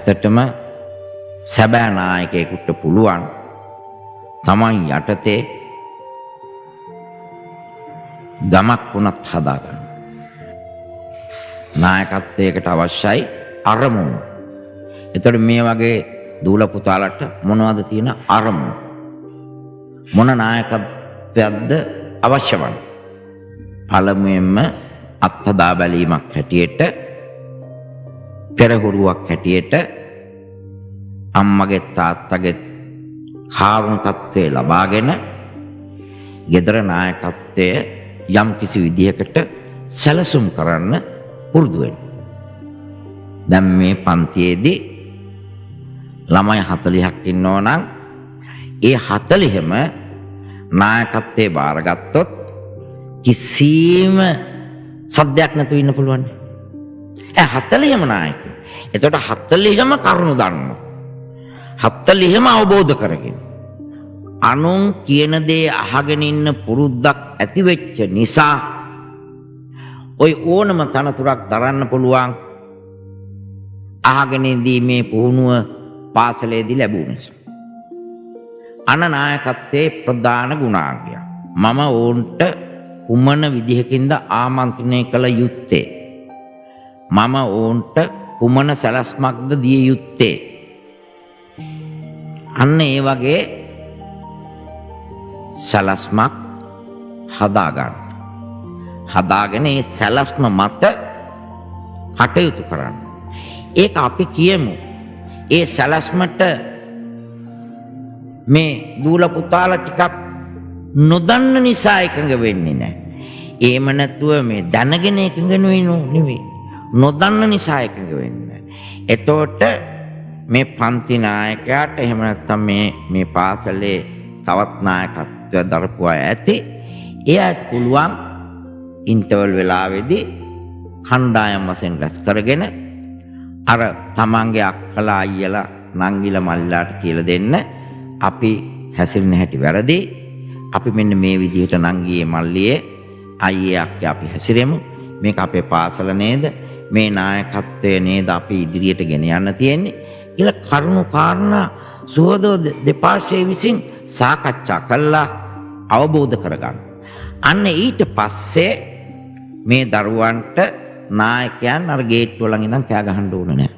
ඇත්තටම සැබෑ නායකයෙකුට පුළුවන් තමන් යටතේ ගමක් වුණත් හදාගන්න. නායකත්වයකට අවශ්‍යයි අරමුණු. එතකොට මේ වගේ දූල පුතාලට මොනවද තියෙන අරමුණු? මොන නායකත්වයක්ද අවශ්‍ය වන්නේ? පළමුවෙන්ම අත්හදා බැලීමක් හැටියට, පෙරහුරුවක් හැටියට අම්මගේ තාත්තගේ කාරුණිකත්වයේ ලබාගෙන ගෙදර නායකත්වය යම් කිසි විදිහකට සැලසුම් කරන්න පුරුදු වෙන්න. දැන් මේ පන්තියේදී ළමයි 40ක් ඉන්නෝ නම් ඒ 40ම නායකත්වයේ බාරගත්තොත් කිසිම සද්දයක් නැතුව ඉන්න පුළුවන්. 40ම නායකයෝ. එතකොට 40ම කරුණු දන්නවා. 40ම අවබෝධ කරගෙන අනුන් කියන දේ අහගෙන ඉන්න පුරුද්දක් ඇති වෙච්ච නිසා ඔය ඕනම තනතුරක් දරන්න පුළුවන්. අහගෙන ඉඳීමේ පුහුණුව පාසලේදී ලැබුණ නිසා. අනනායකත්වයේ ප්‍රධාන ගුණාංගය. මම ඕන්ට කුමන විදිහකින්ද ආමන්ත්‍රණය කළ යුත්තේ? මම ඕන්ට කුමන සැලැස්මක්ද දිය යුත්තේ? අන්න ඒ වගේ සැලැස්මක් හදාගන්න. හදාගෙන ඒ සැලැස්ම මත කටයුතු කරන්න. ඒක අපි කියමු. ඒ සැලැස්මට මේ දූල පුතාලා ටිකක් නොදන්න නිසා එකඟ වෙන්නේ නැහැ. එහෙම නැතුව මේ දැනගෙන එකඟ නෙවෙයි. නොදන්න නිසා එකඟ වෙන්නේ නැහැ. එතකොට මේ පන්ති නායකයාට එහෙම නැත්නම් මේ පාසලේ තවත් නායකත්වය දරපු අය ඇති. එයාට පුළුවන් ඉන්ටර්වල් වෙලාවේදී කණ්ඩායම් වශයෙන් රැස් කරගෙන අර තමන්ගේ අක්කලා අයියලා නංගිලා මල්ලාට කියලා දෙන්න අපි හැසිරෙන හැටි වැරදි. අපි මෙන්න මේ විදිහට නංගියේ මල්ලියේ අයියේ අක්කේ අපි හැසිරෙමු. මේක අපේ පාසල නේද? මේ නායකත්වය නේද අපි ඉදිරියට ගෙන යන්න තියෙන්නේ කියලා කරුණු කාරණා සුවදෝ දෙපාර්ශ්වයේ විසින් සාකච්ඡා කළා අවබෝධ කරගන්න. අන්න ඊට පස්සේ මේ දරුවන්ට නායකයන් අර ගේට්ටුව ළඟ ඉඳන් කෑ ගහන්න ඕන නැහැ.